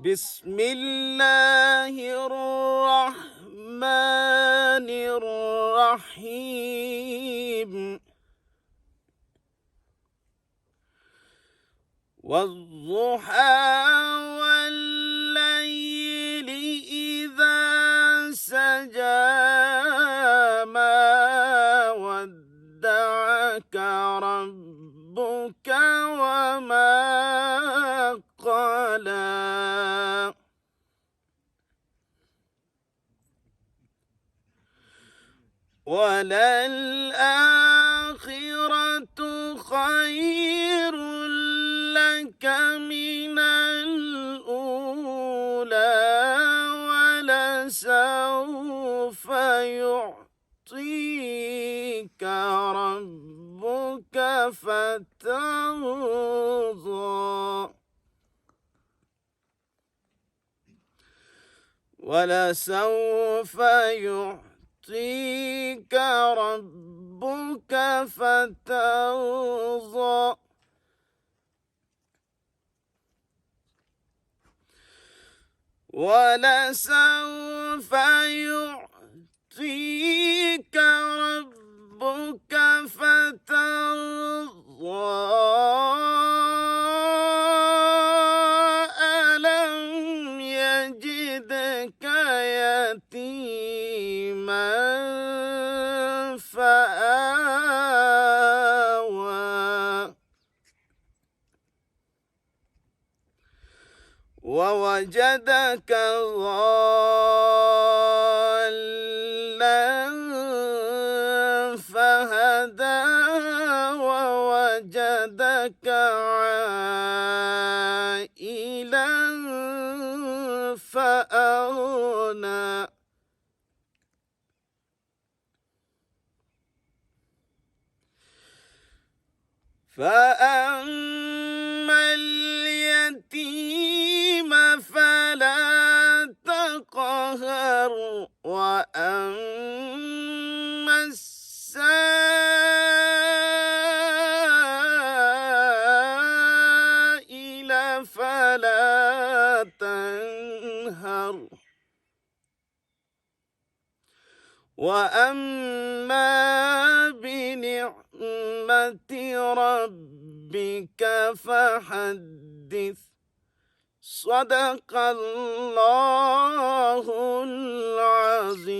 بسم الله الرحمن الرحيم والضحى والليل إذا سجى ما ودعك ربك وما قلى وللآخرة خير لك من الأولى ولسوف يعطيك ربك فترضى ولسوف يعطيك ربك فترضى ولسوف يعطيك ربك فترضى ألم يجدك يتيما فآوى ووجدك ضالا فهدى ووجدك عائلا فأغنى فأما اليتيم فلا تقهر وأما السائل فلا تنهر وأما بنعمة ربك فحدث صدق الله العظيم.